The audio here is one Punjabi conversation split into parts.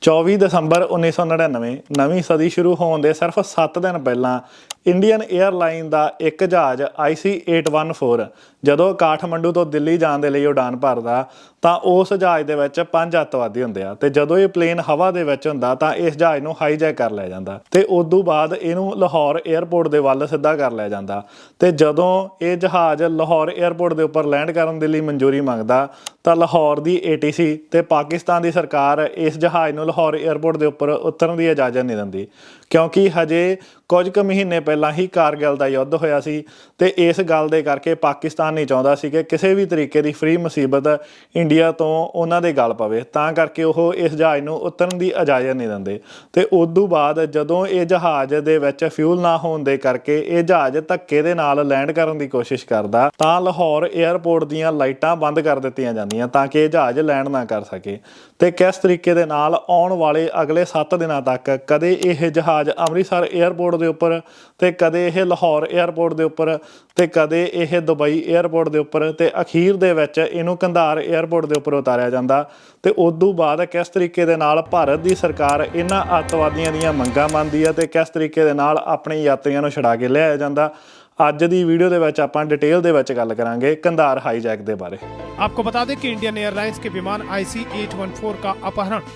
24 ਦਸੰਬਰ 1999 ਨਵੀਂ ਸਦੀ शुरू होने ਦੇ सिर्फ 7 दिन ਪਹਿਲਾਂ इंडियन एयरलाइन का एक जहाज़ IC-814 ਜਦੋਂ ਕਾਠਮੰਡੂ ਤੋਂ ਦਿੱਲੀ ਜਾਣ ਦੇ ਲਈ ਉਡਾਨ ਭਰਦਾ ਤਾਂ ਉਸ ਜਹਾਜ਼ ਦੇ ਵਿੱਚ 5 ਅੱਤਵਾਦੀ ਹੁੰਦੇ ਆ ਤੇ ਜਦੋਂ ਇਹ ਪਲੇਨ ਹਵਾ ਦੇ ਵਿੱਚ ਹੁੰਦਾ ਤਾਂ ਇਸ ਜਹਾਜ਼ ਨੂੰ ਹਾਈਜੈਕ ਕਰ ਲਿਆ ਜਾਂਦਾ ਤੇ ਉਸ ਤੋਂ ਬਾਅਦ ਇਹਨੂੰ ਲਾਹੌਰ 에ਅਰਪੋਰਟ ਦੇ ਵੱਲ ਸਿੱਧਾ ਕਰ ਲਿਆ ਜਾਂਦਾ ਤੇ ਜਦੋਂ ਇਹ ਜਹਾਜ਼ ਲਾਹੌਰ 에ਅਰਪੋਰਟ ਦੇ ਉੱਪਰ ਲੈਂਡ ਕਰਨ ਦੇ ਲਈ ਮਨਜ਼ੂਰੀ ਮੰਗਦਾ ਤਾਂ ਲਾਹੌਰ ਦੀ ATC ਤੇ ਪਾਕਿਸਤਾਨ ਦੀ ਸਰਕਾਰ ਇਸ ਜਹਾਜ਼ ਨੂੰ ਲਾਹੌਰ 에ਅਰਪੋਰਟ ਦੇ ਉੱਪਰ ਉਤਰਨ ਦੀ ਇਜਾਜ਼ਤ ਨਹੀਂ ਦਿੰਦੀ ਕਿਉਂਕਿ ਹਜੇ ਕੁਝ ਕੁ ਮਹੀਨੇ ਪਹਿਲਾਂ ਹੀ ਕਾਰਗਿਲ ਦਾ ਯੁੱਧ ਹੋਇਆ ਸੀ ਤੇ ਇਸ ਗੱਲ ਦੇ ਕਰਕੇ ਪਾਕਿਸਤਾਨ ਨਹੀਂ ਚਾਹੁੰਦਾ ਸੀ ਕਿ ਕਿਸੇ ਵੀ ਤਰੀਕੇ ਦੀ ਫ੍ਰੀ ਮੁਸੀਬਤ ਇੰਡੀਆ ਤੋਂ ਉਹਨਾਂ ਦੇ ਗਲ ਪਵੇ ਤਾਂ ਕਰਕੇ ਉਹ ਇਸ ਜਹਾਜ਼ ਨੂੰ ਉਤਰਨ ਦੀ ਇਜਾਜ਼ਤ ਨਹੀਂ ਦਿੰਦੇ ਤੇ ਉਸ ਤੋਂ ਬਾਅਦ ਜਦੋਂ ਇਹ ਜਹਾਜ਼ ਦੇ ਵਿੱਚ ਫਿਊਲ ਨਾ ਹੋਣ ਦੇ ਕਰਕੇ ਇਹ ਜਹਾਜ਼ ਧੱਕੇ ਦੇ ਨਾਲ ਲੈਂਡ ਕਰਨ ਦੀ ਕੋਸ਼ਿਸ਼ ਕਰਦਾ ਤਾਂ ਲਾਹੌਰ 에ਅਰਪੋਰਟ ਦੀਆਂ ਲਾਈਟਾਂ ਬੰਦ ਕਰ ਦਿੱਤੀਆਂ ਜਾਂਦੀਆਂ ਤਾਂ ਕਿ ਇਹ ਜਹਾਜ਼ ਲੈਂਡ ਨਾ ਕਰ ਸਕੇ ਤੇ ਕਿਸ ਤਰੀਕੇ ਦੇ ਨਾਲ ਆਉਣ ਵਾਲੇ ਅਗਲੇ 7 ਦਿਨਾਂ ਤੱਕ ਕਦੇ ਇਹ ਜਹਾਜ਼ ਅੰਮ੍ਰਿਤਸਰ 에ਅਰਪੋਰਟ ਦੇ ਉੱਪਰ ਤੇ ਕਦੇ ਇਹ ਲਾਹੌਰ 에ਅਰਪੋਰਟ ਦੇ ਉੱਪਰ ਤੇ ਕਦੇ ਇਹ ਦੁਬਈ 에ਅਰਪੋਰਟ ਦੇ ਉੱਪਰ ਤੇ ਅਖੀਰ ਦੇ ਵਿੱਚ ਇਹਨੂੰ ਕੰਧਾਰ 에ਅਰਪੋਰਟ ਦੇ ਉੱਪਰ ਉਤਾਰਿਆ ਜਾਂਦਾ ਤੇ ਉਸ ਤੋਂ ਬਾਅਦ ਕਿਸ ਤਰੀਕੇ ਦੇ ਨਾਲ ਭਾਰਤ ਦੀ ਸਰਕਾਰ ਇਹਨਾਂ ਅੱਤਵਾਦੀਆਂ ਦੀਆਂ ਮੰਗਾਂ ਮੰਨਦੀ ਹੈ ਤੇ ਕਿਸ ਤਰੀਕੇ ਦੇ ਨਾਲ ਆਪਣੇ ਯਾਤਰੀਆਂ ਨੂੰ ਛੁਡਾ ਕੇ ਲਿਆਇਆ ਜਾਂਦਾ ਅੱਜ ਦੀ ਵੀਡੀਓ ਦੇ ਵਿੱਚ ਆਪਾਂ डिटेल ਦੇ ਵਿੱਚ ਗੱਲ ਕਰਾਂਗੇ ਕੰਧਾਰ ਹਾਈਜੈਕ ਦੇ ਬਾਰੇ। आपको बता दें कि इंडियन एयरलाइंस के विमान IC-814 का अपहरण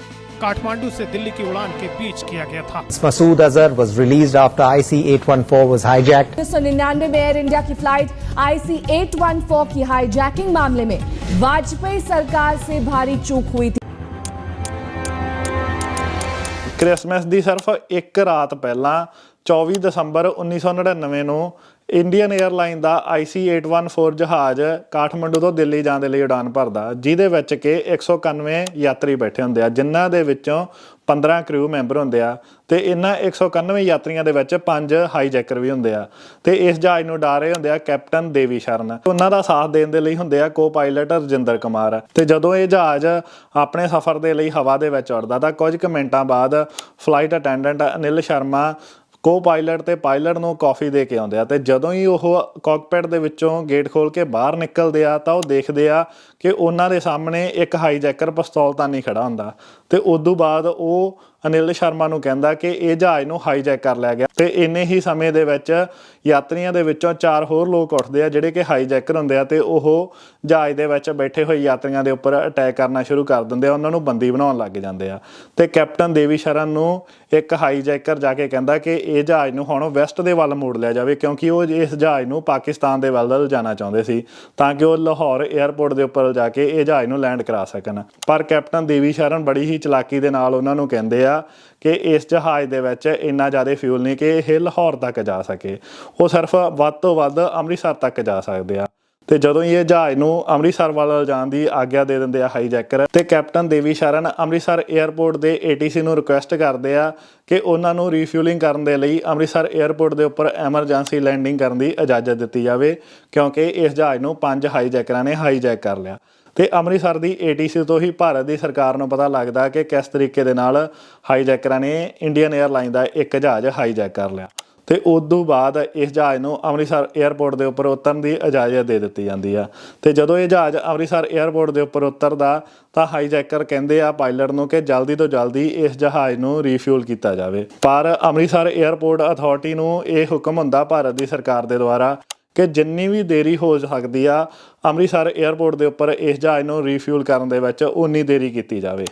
काठमांडू से दिल्ली की उड़ान के बीच किया गया था। Masood Azhar was released after IC-814 was hijacked. 1999 में एयर इंडिया की फ्लाइट IC-814 की हाईजैकिंग मामले में वाजपेयी सरकार से भारी चूक हुई थी। क्रिसमस ਦੀ ਸਿਰਫ ਇੱਕ ਰਾਤ ਪਹਿਲਾਂ 24 ਦਸੰਬਰ 1999 ਨੂੰ ਇੰਡੀਅਨ 에ਅਰਲਾਈਨ ਦਾ IC-814 ਜਹਾਜ਼ ਕਾਠਮੰਡੂ ਤੋਂ ਦਿੱਲੀ ਜਾਣ ਦੇ ਲਈ ਉਡਾਨ ਭਰਦਾ ਜਿਹਦੇ ਵਿੱਚ ਕਿ 191 ਯਾਤਰੀ ਬੈਠੇ ਹੁੰਦੇ ਆ ਜਿਨ੍ਹਾਂ ਦੇ ਵਿੱਚੋਂ 15 ਕਰੂ ਮੈਂਬਰ ਹੁੰਦੇ ਆ ਤੇ ਇਹਨਾਂ 191 ਯਾਤਰੀਆਂ ਦੇ ਵਿੱਚ 5 ਹਾਈਜੈਕਰ ਵੀ ਹੁੰਦੇ ਆ ਤੇ ਇਸ ਜਹਾਜ਼ ਨੂੰ ਉਡਾ ਰਹੇ ਹੁੰਦੇ ਆ ਕੈਪਟਨ ਦੇਵੀ ਸ਼ਰਨ ਉਹਨਾਂ ਦਾ ਸਾਥ ਦੇਣ ਦੇ ਲਈ ਹੁੰਦੇ ਆ ਕੋ ਪਾਇਲਟ ਰਜਿੰਦਰ ਕੁਮਾਰ ਤੇ ਜਦੋਂ ਇਹ ਜਹਾਜ਼ ਆਪਣੇ ਸਫ਼ਰ ਦੇ ਲਈ ਹਵਾ ਦੇ ਵਿੱਚ ਉੜਦਾ ਤਾਂ ਕੁਝ ਕੁ ਮਿੰਟਾਂ ਬਾਅਦ ਫਲਾਈਟ ਅਟੈਂਡੈਂਟ ਅਨਿਲ ਸ਼ਰਮਾ ਕੋ ਪਾਇਲਟ ਤੇ ਪਾਇਲਟ ਨੂੰ ਕਾਫੀ ਦੇ ਕੇ ਆਉਂਦੇ ਆ ਤੇ ਜਦੋਂ ਹੀ ਉਹ ਕਾਕਪਿਟ ਦੇ ਵਿੱਚੋਂ ਗੇਟ ਖੋਲ ਕੇ ਬਾਹਰ ਨਿਕਲਦੇ ਆ ਤਾਂ ਉਹ ਦੇਖਦੇ ਆ ਕਿ ਉਹਨਾਂ ਦੇ ਸਾਹਮਣੇ ਇੱਕ ਹਾਈਜੈਕਰ ਪਿਸਤੌਲ ਤਾਨੀ ਖੜਾ ਹੁੰਦਾ ਤੇ ਉਸ ਤੋਂ ਬਾਅਦ ਉਹ ਅਨਿਲ ਸ਼ਰਮਾ ਨੂੰ ਕਹਿੰਦਾ ਕਿ ਇਹ ਜਹਾਜ਼ ਨੂੰ ਹਾਈਜੈਕ ਕਰ ਲਿਆ ਗਿਆ ਤੇ ਇੰਨੇ ਹੀ ਸਮੇਂ ਦੇ ਵਿੱਚ ਯਾਤਰੀਆਂ ਦੇ ਵਿੱਚੋਂ 4 ਹੋਰ ਲੋਕ ਉੱਠਦੇ ਆ ਜਿਹੜੇ ਕਿ ਹਾਈਜੈਕਰ ਹੁੰਦੇ ਆ ਤੇ ਉਹ ਜਹਾਜ਼ ਦੇ ਵਿੱਚ ਬੈਠੇ ਹੋਏ ਯਾਤਰੀਆਂ ਦੇ ਉੱਪਰ ਅਟੈਕ ਕਰਨਾ ਸ਼ੁਰੂ ਕਰ ਦਿੰਦੇ ਆ ਉਹਨਾਂ ਨੂੰ ਬੰਦੀ ਬਣਾਉਣ ਲੱਗ ਜਾਂਦੇ ਆ ਤੇ ਕੈਪਟਨ ਦੇਵੀ ਸ਼ਰਨ ਨੂੰ ਇੱਕ ਹਾਈਜੈਕਰ ਜਾ ਕੇ ਕਹਿੰਦਾ ਕਿ ਇਹ ਜਹਾਜ਼ ਨੂੰ ਹੁਣ ਵੈਸਟ ਦੇ ਵੱਲ ਮੋੜ ਲਿਆ ਜਾਵੇ ਕਿਉਂਕਿ ਉਹ ਇਸ ਜਹਾਜ਼ ਨੂੰ ਪਾਕਿਸਤਾਨ ਦੇ ਵੱਲ ਲਿਜਾਣਾ ਚਾਹੁੰਦੇ ਸੀ ਤਾਂ ਕਿ ਉਹ ਲਾਹੌਰ 에ਅਰਪੋਰਟ ਦੇ ਉੱਪਰ ਜਾ ਕੇ ਇਹ ਜਹਾਜ਼ ਨੂੰ ਲੈਂਡ ਕਰਾ ਸਕਣ ਪਰ ਕੈਪਟਨ ਦੇਵੀ ਸ਼ਰਨ ਬੜੀ ਹੀ ਚਲਾਕੀ ਦੇ ਨਾਲ ਉਹਨਾਂ ਨੂੰ ਕਹਿੰਦੇ ਆ ਕਿ ਇਸ ਜਹਾਜ਼ ਦੇ ਵਿੱਚ ਇੰਨਾ ਜ਼ਿਆਦਾ ਫਿਊਲ ਨਹੀਂ ਕਿ ਇਹ ਲਾਹੌਰ ਤੱਕ ਜਾ ਸਕੇ ਉਹ ਸਿਰਫ ਵੱਧ ਤੋਂ ਵੱਧ ਅੰਮ੍ਰਿਤਸਰ ਤੱਕ ਜਾ ਸਕਦੇ ਆ ਤੇ ਜਦੋਂ ਇਹ ਜਹਾਜ਼ ਨੂੰ ਅੰਮ੍ਰਿਤਸਰ ਵੱਲ ਜਾਣ ਦੀ ਆਗਿਆ ਦੇ ਦਿੰਦੇ ਆ ਹਾਈਜੈਕਰ ਤੇ ਕੈਪਟਨ ਦੇਵੀ ਸ਼ਰਨ ਅੰਮ੍ਰਿਤਸਰ 에ਅਰਪੋਰਟ ਦੇ ATC ਨੂੰ ਰਿਕੁਐਸਟ ਕਰਦੇ ਆ ਕਿ ਉਹਨਾਂ ਨੂੰ ਰੀਫਿਊਲਿੰਗ ਕਰਨ ਦੇ ਲਈ ਅੰਮ੍ਰਿਤਸਰ 에ਅਰਪੋਰਟ ਦੇ ਉੱਪਰ ਐਮਰਜੈਂਸੀ ਲੈਂਡਿੰਗ ਕਰਨ ਦੀ ਇਜਾਜ਼ਤ ਦਿੱਤੀ ਜਾਵੇ ਕਿਉਂਕਿ ਇਸ ਜਹਾਜ਼ ਨੂੰ 5 ਹਾਈਜੈਕਰਾਂ ਨੇ ਹਾਈਜੈਕ ਕਰ ਲਿਆ ਤੇ ਅੰਮ੍ਰਿਤਸਰ ਦੀ ATC ਤੋਂ ਹੀ ਭਾਰਤ ਦੀ ਸਰਕਾਰ ਨੂੰ ਪਤਾ ਲੱਗਦਾ ਕਿ ਕਿਸ ਤਰੀਕੇ ਦੇ ਨਾਲ ਹਾਈਜੈਕਰਾਂ ਨੇ ਇੰਡੀਅਨ 에ਅਰਲਾਈਨ ਦਾ ਇੱਕ ਜਹਾਜ਼ ਹਾਈਜੈਕ ਕਰ ਲਿਆ ਤੇ ਉਸ ਤੋਂ ਬਾਅਦ ਇਸ ਜਹਾਜ਼ ਨੂੰ ਅੰਮ੍ਰਿਤਸਰ 에ਅਰਪੋਰਟ ਦੇ ਉੱਪਰ ਉਤਰਨ ਦੀ ਇਜਾਜ਼ਤ ਦੇ ਦਿੱਤੀ ਜਾਂਦੀ ਆ ਤੇ ਜਦੋਂ ਇਹ ਜਹਾਜ਼ ਅੰਮ੍ਰਿਤਸਰ 에ਅਰਪੋਰਟ ਦੇ ਉੱਪਰ ਉਤਰਦਾ ਤਾਂ ਹਾਈਜੈਕਰ ਕਹਿੰਦੇ ਆ ਪਾਇਲਟ ਨੂੰ ਕਿ ਜਲਦੀ ਤੋਂ ਜਲਦੀ ਇਸ ਜਹਾਜ਼ ਨੂੰ ਰੀਫਿਊਲ ਕੀਤਾ ਜਾਵੇ ਪਰ ਅੰਮ੍ਰਿਤਸਰ 에ਅਰਪੋਰਟ ਅਥਾਰਟੀ ਨੂੰ ਇਹ ਹੁਕਮ ਹੁੰਦਾ ਭਾਰਤ ਦੀ ਸਰਕਾਰ ਦੇ ਦੁਆਰਾ ਕਿ ਜਿੰਨੀ ਵੀ ਦੇਰੀ ਹੋ ਸਕਦੀ ਆ ਅੰਮ੍ਰਿਤਸਰ 에ਅਰਪੋਰਟ ਦੇ ਉੱਪਰ ਇਸ ਜਹਾਜ਼ ਨੂੰ ਰੀਫਿਊਲ ਕਰਨ ਦੇ ਵਿੱਚ ਉਨੀ ਦੇਰੀ ਕੀਤੀ ਜਾਵੇ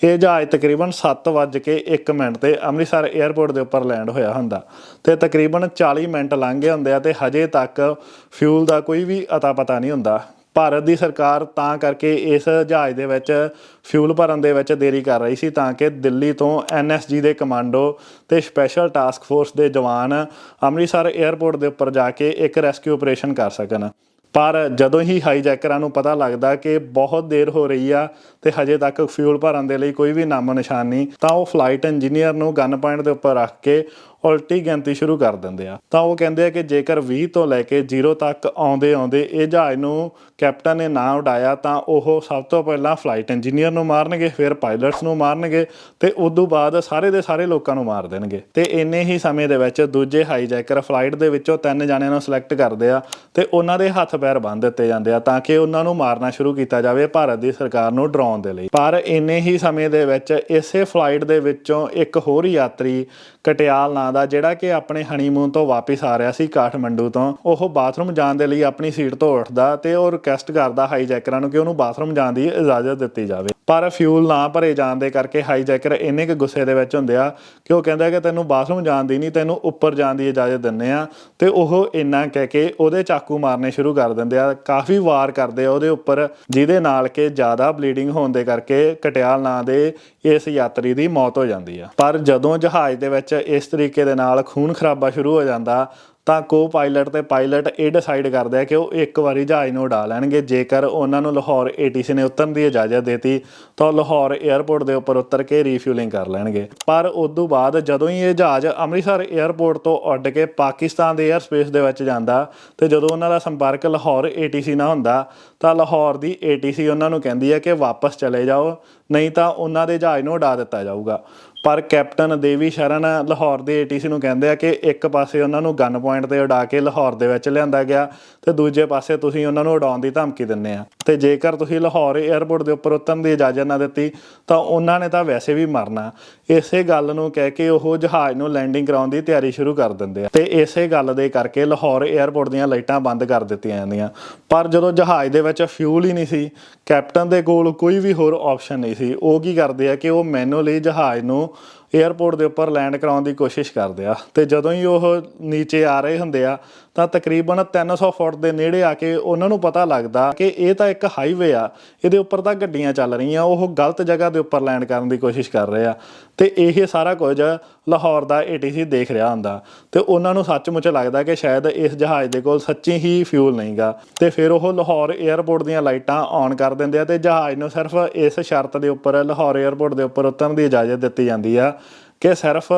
ਇਹ ਜਹਾਜ਼ ਤਕਰੀਬਨ 7:01 ਤੇ ਅੰਮ੍ਰਿਤਸਰ 에ਅਰਪੋਰਟ ਦੇ ਉੱਪਰ ਲੈਂਡ ਹੋਇਆ ਹੁੰਦਾ ਤੇ ਤਕਰੀਬਨ 40 ਮਿੰਟ ਲੰਘ ਗਏ ਹੁੰਦੇ ਆ ਤੇ ਹਜੇ ਤੱਕ ਫਿਊਲ ਦਾ ਕੋਈ ਵੀ ਅਤਾ ਪਤਾ ਨਹੀਂ ਹੁੰਦਾ ਭਾਰਤ ਦੀ ਸਰਕਾਰ ਤਾਂ ਕਰਕੇ ਇਸ ਜਹਾਜ਼ ਦੇ ਵਿੱਚ ਫਿਊਲ ਭਰਨ ਦੇ ਵਿੱਚ ਦੇਰੀ ਕਰ ਰਹੀ ਸੀ ਤਾਂ ਕਿ ਦਿੱਲੀ ਤੋਂ NSG ਦੇ ਕਮਾਂਡੋ ਤੇ ਸਪੈਸ਼ਲ ਟਾਸਕ ਫੋਰਸ ਦੇ ਜਵਾਨ ਅੰਮ੍ਰਿਤਸਰ 에ਅਰਪੋਰਟ ਦੇ ਉੱਪਰ ਜਾ ਕੇ ਇੱਕ ਰੈਸਕਿਊ ਆਪਰੇਸ਼ਨ ਕਰ ਸਕਣ ਪਰ ਜਦੋਂ ਹੀ ਹਾਈਜੈਕਰਾਂ ਨੂੰ ਪਤਾ ਲੱਗਦਾ ਕਿ ਬਹੁਤ ਦੇਰ ਹੋ ਰਹੀ ਆ ਤੇ ਹਜੇ ਤੱਕ ਫਿਊਲ ਭਰਨ ਦੇ ਲਈ ਕੋਈ ਵੀ ਨਾਮੋ ਨਿਸ਼ਾਨ ਨਹੀਂ ਤਾਂ ਉਹ ਫਲਾਈਟ ਇੰਜੀਨੀਅਰ ਨੂੰ ਗਨ ਪੁਆਇੰਟ ਦੇ ਉੱਪਰ ਰੱਖ ਕੇ ਉਲਟੀ ਗਿਣਤੀ ਸ਼ੁਰੂ ਕਰ ਦਿੰਦੇ ਆ। ਤਾਂ ਉਹ ਕਹਿੰਦੇ ਆ ਕਿ ਜੇਕਰ 20 ਤੋਂ ਲੈ ਕੇ 0 ਤੱਕ ਆਉਂਦੇ ਇਹ ਜਹਾਜ਼ ਨੂੰ ਕੈਪਟਨ ਨੇ ਨਾ ਉਡਾਇਆ ਤਾਂ ਉਹ ਸਭ ਤੋਂ ਪਹਿਲਾਂ ਫਲਾਈਟ ਇੰਜੀਨੀਅਰ ਨੂੰ ਮਾਰਨਗੇ, ਫਿਰ ਪਾਇਲਟਸ ਨੂੰ ਮਾਰਨਗੇ ਤੇ ਉਦੋਂ ਬਾਅਦ ਸਾਰੇ ਦੇ ਸਾਰੇ ਲੋਕਾਂ ਨੂੰ ਮਾਰ ਦੇਣਗੇ। ਤੇ ਇੰਨੇ ਹੀ ਸਮੇਂ ਦੇ ਵਿੱਚ ਦੂਜੇ ਹਾਈਜੈਕਰ ਫਲਾਈਟ ਦੇ ਵਿੱਚੋਂ 3 ਜਣਿਆਂ ਨੂੰ ਸਿਲੈਕਟ ਕਰਦੇ ਆ ਤੇ ਉਹਨਾਂ ਦੇ ਹੱਥ ਪੈਰ ਬੰਨ੍ਹ ਦਿੱਤੇ ਜਾਂਦੇ ਆ ਤਾਂ ਕਿ ਉਹਨਾਂ ਨੂੰ ਮਾਰਨਾ ਸ਼ੁਰੂ ਕੀਤਾ ਜਾਵੇ ਭਾਰਤ ਦੀ ਸਰਕਾਰ ਨੂੰ ਡਰਾਉਣ ਦੇ ਲਈ। ਪਰ ਇੰਨੇ ਹੀ ਸਮੇਂ ਦੇ ਵਿੱਚ ਇਸੇ ਫਲਾਈਟ ਦੇ ਵਿੱਚੋਂ ਇੱਕ ਹੋਰ ਯਾਤਰੀ ਕਟਿਆਲ ਨਾਂ ਦਾ, ਜਿਹੜਾ ਕਿ ਆਪਣੇ ਹਨੀਮੂਨ ਤੋਂ ਵਾਪਸ ਆ ਰਿਹਾ ਸੀ ਕਾਠਮੰਡੂ ਤੋਂ, ਉਹ ਬਾਥਰੂਮ ਜਾਣ ਦੇ ਲਈ ਆਪਣੀ ਸੀਟ ਤੋਂ ਉੱਠਦਾ ਤੇ ਉਹ ਰਿਕੁਐਸਟ ਕਰਦਾ ਹਾਈਜੈਕਰਾਂ ਨੂੰ ਕਿ ਉਹਨੂੰ ਬਾਥਰੂਮ ਜਾਣ ਦੀ ਇਜਾਜ਼ਤ ਦਿੱਤੀ ਜਾਵੇ। ਪਰ ਫਿਊਲ ਨਾ ਭਰੇ ਜਾਣ ਦੇ ਕਰਕੇ ਹਾਈਜੈਕਰ ਇੰਨੇ ਕੁ ਗੁੱਸੇ ਦੇ ਵਿੱਚ ਹੁੰਦੇ ਆ ਕਿ ਉਹ ਕਹਿੰਦਾ ਕਿ ਤੈਨੂੰ ਬਾਥਰੂਮ ਜਾਣ ਦੀ ਨਹੀਂ, ਤੈਨੂੰ ਉੱਪਰ ਜਾਣ ਦੀ ਇਜਾਜ਼ਤ ਦਿੰਦੇ ਆ। ਤੇ ਉਹ ਇੰਨਾ ਕਹਿ ਕੇ ਉਹਦੇ ਚਾਕੂ ਮਾਰਨੇ ਸ਼ੁਰੂ ਕਰ ਦਿੰਦੇ ਆ, ਕਾਫੀ ਵਾਰ ਕਰਦੇ ਆ ਉਹਦੇ ਉੱਪਰ, ਜਿਹਦੇ ਨਾਲ ਕਿ ਜ਼ਿਆਦਾ ਬਲੀਡਿੰਗ ਹੋਣ ਦੇ ਕਰਕੇ ਕਟਿਆਲ ਨਾਂ ਦੇ ਇਸ ਯਾਤਰੀ ਦੀ ਮੌਤ ਹੋ ਜਾਂਦੀ ਆ। ਪਰ ਜਦੋਂ ਜਹਾਜ਼ ਦੇ ਵਿੱਚ ਇਸ ਤਰੀਕੇ ਦੇ ਨਾਲ ਖੂਨ ਖਰਾਬਾ ਸ਼ੁਰੂ ਹੋ ਜਾਂਦਾ ਤਾਂ ਕੋ ਪਾਇਲਟ ਤੇ ਪਾਇਲਟ ਇਹ ਡਿਸਾਈਡ ਕਰਦੇ ਆ ਕਿ ਉਹ ਇੱਕ ਵਾਰੀ ਜਹਾਜ਼ ਨੂੰ ਉਡਾ ਲੈਣਗੇ। ਜੇਕਰ ਉਹਨਾਂ ਨੂੰ ਲਾਹੌਰ ATC ਨੇ ਉਤਰਨ ਦੀ ਇਜਾਜ਼ਤ ਦਿੱਤੀ ਤਾਂ ਲਾਹੌਰ ਏਅਰਪੋਰਟ ਦੇ ਉੱਪਰ ਉਤਰ ਕੇ ਰੀਫਿਊਲਿੰਗ ਕਰ ਲੈਣਗੇ। ਪਰ ਉਸ ਤੋਂ ਬਾਅਦ ਜਦੋਂ ਹੀ ਇਹ ਜਹਾਜ਼ ਅੰਮ੍ਰਿਤਸਰ ਏਅਰਪੋਰਟ ਤੋਂ ਉੱਡ ਕੇ ਪਾਕਿਸਤਾਨ ਦੇ ਏਅਰ ਸਪੇਸ ਦੇ ਵਿੱਚ ਜਾਂਦਾ ਤੇ ਜਦੋਂ ਉਹਨਾਂ ਦਾ ਸੰਪਰਕ ਲਾਹੌਰ ATC ਨਾਲ ਹੁੰਦਾ ਤਾਂ ਲਾਹੌਰ ਦੀ ATC ਉਹਨਾਂ ਨੂੰ ਕਹਿੰਦੀ ਹੈ ਕਿ ਵਾਪਸ ਚਲੇ ਜਾਓ, ਨਹੀਂ ਤਾਂ ਉਹਨਾਂ ਦੇ ਜਹਾਜ਼ ਨੂੰ ਉਡਾ ਦਿੱਤਾ ਜਾਊਗਾ। ਪਰ ਕੈਪਟਨ ਦੇਵੀ ਸ਼ਰਨ ਲਾਹੌਰ ਦੇ ATC ਨੂੰ ਕਹਿੰਦੇ ਆ ਕਿ ਇੱਕ ਪਾਸੇ ਉਹਨਾਂ ਨੂੰ ਗਨ ਪੁਆਇੰਟ ਤੇ ਉਡਾ ਕੇ ਲਾਹੌਰ ਦੇ ਵਿੱਚ ਲਿਆਂਦਾ ਗਿਆ ਤੇ ਦੂਜੇ ਪਾਸੇ ਤੁਸੀਂ ਉਹਨਾਂ ਨੂੰ ਉਡਾਉਣ ਦੀ ਧਮਕੀ ਦਿੰਦੇ ਆ ਤੇ ਜੇਕਰ ਤੁਸੀਂ ਲਾਹੌਰ ਏਅਰਪੋਰਟ ਦੇ ਉੱਪਰ ਉਤਰਨ ਦੀ ਇਜਾਜ਼ਤ ਨਾ ਦਿੱਤੀ ਤਾਂ ਉਹਨਾਂ ਨੇ ਤਾਂ ਵੈਸੇ ਵੀ ਮਰਨਾ। ਇਸੇ ਗੱਲ ਨੂੰ ਕਹਿ ਕੇ ਉਹ ਜਹਾਜ਼ ਨੂੰ ਲੈਂਡਿੰਗ ਕਰਾਉਣ ਦੀ ਤਿਆਰੀ ਸ਼ੁਰੂ ਕਰ ਦਿੰਦੇ ਆ ਤੇ ਇਸੇ ਗੱਲ ਦੇ ਕਰਕੇ ਲਾਹੌਰ ਏਅਰਪੋਰਟ ਦੀਆਂ ਲਾਈਟਾਂ ਬੰਦ ਕਰ ਦਿੱਤੀਆਂ ਜਾਂਦੀਆਂ। ਪਰ ਜਦੋਂ ਜਹਾਜ਼ ਦੇ ਵਿੱਚ ਫਿਊਲ ਹੀ ਨਹੀਂ ਸੀ, ਕੈਪਟਨ ਦੇ ਕੋਲ ਕੋਈ ਵੀ ਹੋਰ ਆਪਸ਼ਨ ਨਹੀਂ ਸੀ, ਉਹ ਕੀ ਕਰਦੇ ਆ ਕਿ ਉਹ ਮੈਨੂਅਲੀ ਜਹਾਜ਼ ਨੂੰ ਏਅਰਪੋਰਟ ਦੇ ਉੱਪਰ ਲੈਂਡ ਕਰਾਉਣ ਦੀ ਕੋਸ਼ਿਸ਼ ਕਰਦੇ ਆ। ਤੇ ਜਦੋਂ ਹੀ ਉਹ ਨੀਚੇ ਆ ਰਹੇ ਹੁੰਦੇ ਆ ਤਾਂ ਤਕਰੀਬਨ 300 ਫੁੱਟ ਦੇ ਨੇੜੇ ਆ ਕੇ ਉਹਨਾਂ ਨੂੰ ਪਤਾ ਲੱਗਦਾ ਕਿ ਇਹ ਤਾਂ ਇੱਕ ਹਾਈਵੇ ਆ, ਇਹਦੇ ਉੱਪਰ ਤਾਂ ਗੱਡੀਆਂ ਚੱਲ ਰਹੀਆਂ, ਉਹ ਗਲਤ ਜਗ੍ਹਾ ਦੇ ਉੱਪਰ ਲੈਂਡ ਕਰਨ ਦੀ ਕੋਸ਼ਿਸ਼ ਕਰ ਰਹੇ ਆ। ਤੇ ਇਹ ਸਾਰਾ ਕੁਝ ਲਾਹੌਰ ਦਾ ATC ਦੇਖ ਰਿਹਾ ਹੁੰਦਾ ਤੇ ਉਹਨਾਂ ਨੂੰ ਸੱਚਮੁੱਚ ਲੱਗਦਾ ਕਿ ਸ਼ਾਇਦ ਇਸ ਜਹਾਜ਼ ਦੇ ਕੋਲ ਸੱਚੀ ਹੀ ਫਿਊਲ ਨਹੀਂਗਾ। ਤੇ ਫਿਰ ਉਹ ਲਾਹੌਰ ਏਅਰਪੋਰਟ ਦੀਆਂ ਲਾਈਟਾਂ ਔਨ ਕਰ ਦਿੰਦੇ ਆ ਤੇ ਜਹਾਜ਼ ਨੂੰ ਸਿਰਫ ਇਸ ਸ਼ਰਤ ਦੇ ਉੱਪਰ ਲਾਹੌਰ ਏਅਰਪੋਰਟ ਦੇ ਉੱਪਰ ਉਤਰਨ ਦੀ ਇਜਾਜ਼ਤ ਦਿੱਤੀ ਜਾਂਦੀ ਆ ਕਿ ਸਿਰਫ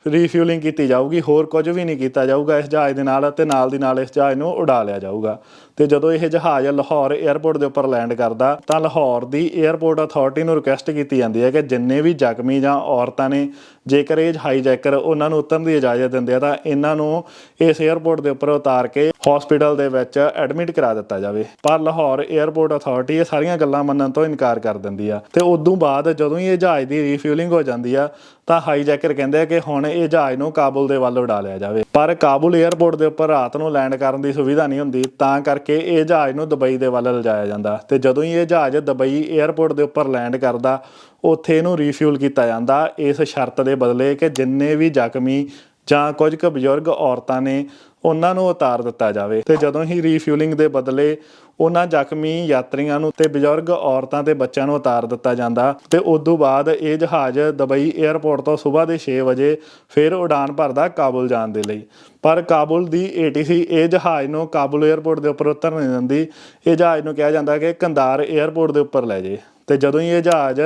ਰੀਫਿਊਲਿੰਗ ਕੀਤੀ ਜਾਊਗੀ, ਹੋਰ ਕੁਝ ਵੀ ਨਹੀਂ ਕੀਤਾ ਜਾਊਗਾ ਇਸ ਜਹਾਜ਼ ਦੇ ਨਾਲ ਤੇ ਨਾਲ ਦੀ ਨਾਲ ਇਸ ਜਹਾਜ਼ ਨੂੰ ਉਡਾ ਲਿਆ ਜਾਊਗਾ। ਤੇ ਜਦੋਂ ਇਹ ਜਹਾਜ਼ ਲਾਹੌਰ ਏਅਰਪੋਰਟ ਦੇ ਉੱਪਰ ਲੈਂਡ ਕਰਦਾ ਤਾਂ ਲਾਹੌਰ ਦੀ ਏਅਰਪੋਰਟ ਅਥਾਰਟੀ ਨੂੰ ਰਿਕੁਐਸਟ ਕੀਤੀ ਜਾਂਦੀ ਹੈ ਕਿ ਜਿੰਨੇ ਵੀ ਜ਼ਖਮੀ ਜਾਂ ਔਰਤਾਂ ਨੇ, ਜੇਕਰ ਇਹ ਹਾਈਜੈਕਰ ਉਹਨਾਂ ਨੂੰ ਉਤਰਨ ਦੀ ਇਜਾਜ਼ਤ ਦਿੰਦੇ ਆ ਤਾਂ ਇਹਨਾਂ ਨੂੰ ਇਸ ਏਅਰਪੋਰਟ ਦੇ ਉੱਪਰ ਉਤਾਰ ਕੇ ਹਸਪੀਟਲ ਦੇ ਵਿੱਚ ਐਡਮਿਟ ਕਰਾ ਦਿੱਤਾ ਜਾਵੇ। ਪਰ ਲਾਹੌਰ ਏਅਰਪੋਰਟ ਅਥਾਰਟੀ ਇਹ ਸਾਰੀਆਂ ਗੱਲਾਂ ਮੰਨਣ ਤੋਂ ਇਨਕਾਰ ਕਰ ਦਿੰਦੀ ਆ। ਤੇ ਉਦੋਂ ਬਾਅਦ ਜਦੋਂ ਹੀ ਇਹ ਜਹਾਜ਼ ਦੀ ਰੀਫਿਊਲਿੰਗ ਹੋ ਜਾਂਦੀ ਆ ਤਾਂ ਹਾਈਜੈਕਰ ਕਹਿੰਦੇ ਆ ਕਿ ਹੁਣ ਇਹ ਜਹਾਜ਼ ਨੂੰ ਕਾਬੁਲ ਦੇ ਵੱਲ ਉਡਾ ਲਿਆ ਜਾਵੇ। ਪਰ ਕਾਬੁਲ ਏਅਰਪੋਰਟ ਦੇ ਉੱਪਰ ਰਾਤ ਨੂੰ ਲੈਂਡ ਕਰਨ ਦੀ ਸੁਵਿਧਾ ਨਹੀਂ ਹੁੰਦੀ, ਤਾਂ ਕਰਕੇ ਇਹ ਜਹਾਜ਼ ਨੂੰ ਦੁਬਈ ਦੇ ਵੱਲ ਲਿਜਾਇਆ ਜਾਂਦਾ। ਤੇ ਜਦੋਂ ਹੀ ਇਹ ਜਹਾਜ਼ ਦੁਬਈ ਏਅਰਪੋਰਟ ਦੇ ਉੱਪਰ ਲੈਂਡ ਕਰਦਾ ਉੱਥੇ ਇਹਨੂੰ ਰੀਫਿਊਲ ਕੀਤਾ ਜਾਂਦਾ ਇਸ ਸ਼ਰਤ ਦੇ ਬਦਲੇ ਕਿ ਜਿੰਨੇ ਵੀ ਜ਼ਖਮੀ ਜਾਂ ਕੁਝ ਕੁ ਬਜ਼ੁਰਗ ਔਰਤਾਂ ਨੇ ਉਹਨਾਂ ਨੂੰ ਉਤਾਰ ਦਿੱਤਾ ਜਾਵੇ। ਤੇ ਜਦੋਂ ਹੀ ਰੀਫਿਊਲਿੰਗ ਦੇ ਬਦਲੇ ਉਹਨਾਂ ਜ਼ਖਮੀ ਯਾਤਰੀਆਂ ਨੂੰ ਤੇ ਬਜ਼ੁਰਗ ਔਰਤਾਂ ਤੇ ਬੱਚਿਆਂ ਨੂੰ ਉਤਾਰ ਦਿੱਤਾ ਜਾਂਦਾ ਤੇ ਉਦੋਂ ਬਾਅਦ ਇਹ ਜਹਾਜ਼ ਦੁਬਈ ਏਅਰਪੋਰਟ ਤੋਂ ਸਵੇਰ ਦੇ 6 ਵਜੇ ਫਿਰ ਉਡਾਨ ਭਰਦਾ ਕਾਬੁਲ ਜਾਣ ਦੇ ਲਈ। ਪਰ ਕਾਬੁਲ ਦੀ ATC ਇਹ ਜਹਾਜ਼ ਨੂੰ ਕਾਬੁਲ ਏਅਰਪੋਰਟ ਦੇ ਉੱਪਰ ਉਤਰਨ ਨਹੀਂ ਦਿੰਦੀ। ਇਹ ਜਹਾਜ਼ ਨੂੰ ਕਿਹਾ ਜਾਂਦਾ ਕਿ ਕੰਧਾਰ ਏਅਰਪੋਰਟ ਦੇ ਉੱਪਰ ਲੈ ਜੇ। ਤੇ ਜਦੋਂ ਹੀ ਇਹ ਜਹਾਜ਼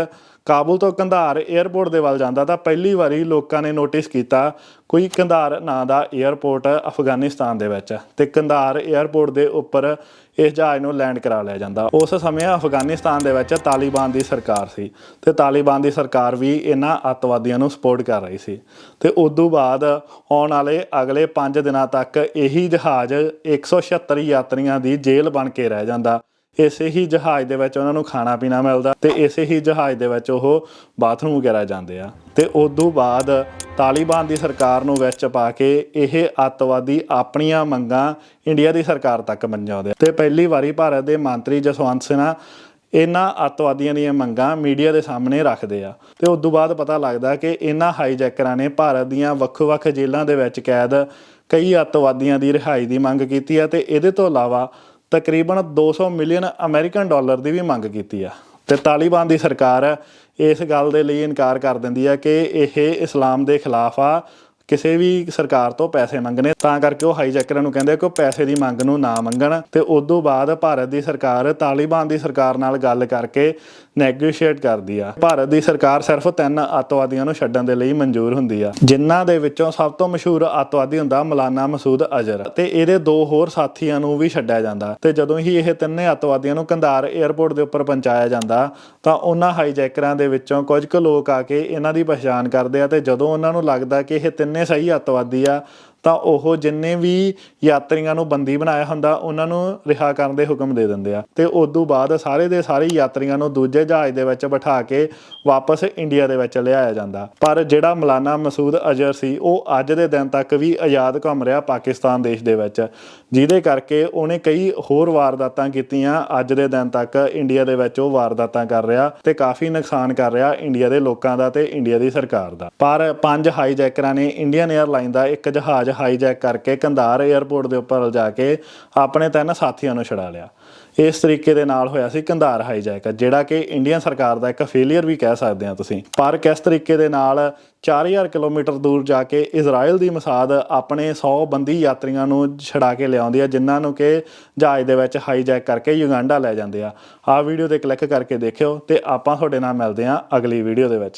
ਕਾਬੁਲ ਤੋਂ ਕੰਧਾਰ ਏਅਰਪੋਰਟ ਦੇ ਵੱਲ ਜਾਂਦਾ ਤਾਂ ਪਹਿਲੀ ਵਾਰੀ ਲੋਕਾਂ ਨੇ ਨੋਟਿਸ ਕੀਤਾ ਕੋਈ ਕੰਧਾਰ ਨਾਂ ਦਾ ਏਅਰਪੋਰਟ ਅਫਗਾਨਿਸਤਾਨ ਦੇ ਵਿੱਚ, ਤੇ ਕੰਧਾਰ ਏਅਰਪੋਰਟ ਦੇ ਉੱਪਰ ਇਸ ਜਹਾਜ਼ ਨੂੰ ਲੈਂਡ ਕਰਾ ਲਿਆ ਜਾਂਦਾ। ਉਸ ਸਮੇਂ ਅਫਗਾਨਿਸਤਾਨ ਦੇ ਵਿੱਚ ਤਾਲਿਬਾਨ ਦੀ ਸਰਕਾਰ ਸੀ ਤੇ ਤਾਲਿਬਾਨ ਦੀ ਸਰਕਾਰ ਵੀ ਇਹਨਾਂ ਅੱਤਵਾਦੀਆਂ ਨੂੰ ਸਪੋਰਟ ਕਰ ਰਹੀ ਸੀ। ਤੇ ਉਦੋਂ ਬਾਅਦ ਆਉਣ ਵਾਲੇ ਅਗਲੇ 5 ਦਿਨਾਂ ਤੱਕ ਇਹੀ ਜਹਾਜ਼ 176 ਯਾਤਰੀਆਂ ਦੀ ਜੇਲ੍ਹ ਬਣ ਕੇ ਰਹਿ ਜਾਂਦਾ। ਇਸੇ ਹੀ ਜਹਾਜ਼ ਦੇ ਵਿੱਚ ਉਹਨਾਂ ਨੂੰ ਖਾਣਾ ਪੀਣਾ ਮਿਲਦਾ ਤੇ ਇਸੇ ਹੀ ਜਹਾਜ਼ ਦੇ ਵਿੱਚ ਉਹ ਬਾਥਰੂਮ ਵਗੈਰਾ ਜਾਂਦੇ ਆ। ਤੇ ਉਦੋਂ ਬਾਅਦ ਤਾਲਿਬਾਨ ਦੀ ਸਰਕਾਰ ਨੂੰ ਵਿੱਚ ਪਾ ਕੇ ਇਹ ਅੱਤਵਾਦੀ ਆਪਣੀਆਂ ਮੰਗਾਂ ਇੰਡੀਆ ਦੀ ਸਰਕਾਰ ਤੱਕ ਪਹੁੰਚਾਉਂਦੇ ਆ। ਤੇ ਪਹਿਲੀ ਵਾਰੀ ਭਾਰਤ ਦੇ ਮੰਤਰੀ ਜਸਵੰਤ ਸਿਨਹਾ ਇਹਨਾਂ ਅੱਤਵਾਦੀਆਂ ਦੀਆਂ ਮੰਗਾਂ ਮੀਡੀਆ ਦੇ ਸਾਹਮਣੇ ਰੱਖਦੇ ਆ। ਤੇ ਉਦੋਂ ਬਾਅਦ ਪਤਾ ਲੱਗਦਾ ਕਿ ਇਹਨਾਂ ਹਾਈਜੈਕਰਾਂ ਨੇ ਭਾਰਤ ਦੀਆਂ ਵੱਖ-ਵੱਖ ਜੇਲ੍ਹਾਂ ਦੇ ਵਿੱਚ ਕੈਦ ਕਈ ਅੱਤਵਾਦੀਆਂ ਦੀ ਰਿਹਾਈ ਦੀ ਮੰਗ ਕੀਤੀ ਆ ਤੇ ਇਹਦੇ ਤੋਂ ਇਲਾਵਾ ਤਕਰੀਬਨ 200 ਮਿਲੀਅਨ ਅਮਰੀਕਨ ਡਾਲਰ ਦੀ ਵੀ ਮੰਗ ਕੀਤੀ ਆ। ਤੇ ਤਾਲਿਬਾਨ ਦੀ ਸਰਕਾਰ ਇਸ ਗੱਲ ਦੇ ਲਈ ਇਨਕਾਰ ਕਰ ਦਿੰਦੀ ਆ ਕਿ ਇਹ ਇਸਲਾਮ ਦੇ ਖਿਲਾਫ ਆ ਕਿਸੇ ਵੀ ਸਰਕਾਰ ਤੋਂ ਪੈਸੇ ਮੰਗਣੇ, ਤਾਂ ਕਰਕੇ ਉਹ ਹਾਈਜੈਕਰਾਂ ਨੂੰ ਕਹਿੰਦੇ ਕਿ ਉਹ ਪੈਸੇ ਦੀ ਮੰਗ ਨੂੰ ਨਾ ਮੰਗਣ। ਤੇ ਉਦੋਂ ਬਾਅਦ ਭਾਰਤ ਦੀ ਸਰਕਾਰ ਤਾਲਿਬਾਨ ਦੀ ਸਰਕਾਰ ਨਾਲ ਗੱਲ ਕਰਕੇ ਨੈਗੋਸ਼ੀਏਟ ਕਰਦੀ ਆ। ਭਾਰਤ ਦੀ ਸਰਕਾਰ ਸਿਰਫ 3 ਅੱਤਵਾਦੀਆਂ ਨੂੰ ਛੱਡਣ ਦੇ ਲਈ ਮਨਜ਼ੂਰ ਹੁੰਦੀ ਆ, ਜਿਨ੍ਹਾਂ ਦੇ ਵਿੱਚੋਂ ਸਭ ਤੋਂ ਮਸ਼ਹੂਰ ਅੱਤਵਾਦੀ ਹੁੰਦਾ ਮੌਲਾਨਾ ਮਸੂਦ ਅਜ਼ਹਰ, ਤੇ ਇਹਦੇ 2 ਹੋਰ ਸਾਥੀਆਂ ਨੂੰ ਵੀ ਛੱਡਿਆ ਜਾਂਦਾ। ਤੇ ਜਦੋਂ ਹੀ ਇਹ 3 ਅੱਤਵਾਦੀਆਂ ਨੂੰ ਕੰਧਾਰ 에ਅਰਪੋਰਟ ਦੇ ਉੱਪਰ ਪਹੁੰਚਾਇਆ ਜਾਂਦਾ ਤਾਂ ਉਹਨਾਂ ਹਾਈਜੈਕਰਾਂ ਦੇ ਵਿੱਚੋਂ ਕੁਝ ਕੁ ਲੋਕ ਆ ਕੇ ਇਹਨਾਂ ਦੀ ਪਛਾਣ ਕਰਦੇ ਆ, ਤੇ ਜਦੋਂ ਉਹਨਾਂ ਨੂੰ ਲੱਗਦਾ ਕਿ ਇਹ 3 ਸਹੀ ਅੱਤਵਾਦੀ ਆ ਤਾਂ ਉਹ ਜਿੰਨੇ ਵੀ ਯਾਤਰੀਆਂ ਨੂੰ ਬੰਦੀ ਬਣਾਇਆ ਹੁੰਦਾ ਉਹਨਾਂ ਨੂੰ ਰਿਹਾ ਕਰਨ ਦੇ ਹੁਕਮ ਦੇ ਦਿੰਦੇ ਆ। ਤੇ ਉਸ ਤੋਂ ਬਾਅਦ ਸਾਰੇ ਦੇ ਸਾਰੇ ਯਾਤਰੀਆਂ ਨੂੰ ਦੂਜੇ ਜਹਾਜ਼ ਦੇ ਵਿੱਚ ਬਿਠਾ ਕੇ ਵਾਪਸ ਇੰਡੀਆ ਦੇ ਵਿੱਚ ਲਿਆਇਆ ਜਾਂਦਾ। ਪਰ ਜਿਹੜਾ ਮੌਲਾਨਾ ਮਸੂਦ ਅਜ਼ਹਰ ਸੀ ਉਹ ਅੱਜ ਦੇ ਦਿਨ ਤੱਕ ਵੀ ਆਜ਼ਾਦ ਘੁੰਮ ਰਿਹਾ ਪਾਕਿਸਤਾਨ ਦੇਸ਼ ਦੇ ਵਿੱਚ, ਜਿਹਦੇ ਕਰਕੇ ਉਹਨੇ ਕਈ ਹੋਰ ਵਾਰਦਾਤਾਂ ਕੀਤੀਆਂ। ਅੱਜ ਦੇ ਦਿਨ ਤੱਕ ਇੰਡੀਆ ਦੇ ਵਿੱਚ ਉਹ ਵਾਰਦਾਤਾਂ ਕਰ ਰਿਹਾ ਤੇ ਕਾਫੀ ਨੁਕਸਾਨ ਕਰ ਰਿਹਾ ਇੰਡੀਆ ਦੇ ਲੋਕਾਂ ਦਾ ਤੇ ਇੰਡੀਆ ਦੀ ਸਰਕਾਰ ਦਾ। ਪਰ 5 ਹਾਈਜੈਕਰਾਂ ਨੇ ਇੰਡੀਅਨ 에ਅਰਲਾਈਨ ਦਾ ਇੱਕ ਜਹਾਜ਼ ਹਾਈਜੈਕ ਕਰਕੇ ਕੰਧਾਰ 에ਅਰਪੋਰਟ ਦੇ ਉੱਪਰ ਲਿਜਾ ਕੇ ਆਪਣੇ 3 ਸਾਥੀਆਂ ਨੂੰ ਛੁਡਾ ਲਿਆ। ਇਸ ਤਰੀਕੇ ਦੇ ਨਾਲ ਹੋਇਆ ਸੀ ਕੰਧਾਰ ਹਾਈਜੈਕ, ਜਿਹੜਾ ਕਿ ਇੰਡੀਅਨ ਸਰਕਾਰ ਦਾ ਇੱਕ ਫੇਲੀਅਰ ਵੀ ਕਹਿ ਸਕਦੇ ਆ ਤੁਸੀਂ। ਪਰ ਕਿਸ ਤਰੀਕੇ ਦੇ ਨਾਲ 4000 ਕਿਲੋਮੀਟਰ ਦੂਰ ਜਾ ਕੇ ਇਜ਼ਰਾਈਲ ਦੀ ਮਸਾਦ ਆਪਣੇ 100 ਬੰਦੀ ਯਾਤਰੀਆਂ ਨੂੰ ਛੁਡਾ ਕੇ ਲਿਆਉਂਦੀ ਆ, ਜਿਨ੍ਹਾਂ ਨੂੰ ਕਿ ਜਹਾਜ਼ ਦੇ ਵਿੱਚ ਹਾਈਜੈਕ ਕਰਕੇ ਯੁਗਾਂਡਾ ਲੈ ਜਾਂਦੇ ਆ। ਆਹ ਵੀਡੀਓ ਤੇ ਕਲਿੱਕ ਕਰਕੇ ਦੇਖਿਓ ਤੇ ਆਪਾਂ ਤੁਹਾਡੇ ਨਾਲ ਮਿਲਦੇ ਹਾਂ ਅਗਲੀ ਵੀਡੀਓ ਦੇ ਵਿੱਚ।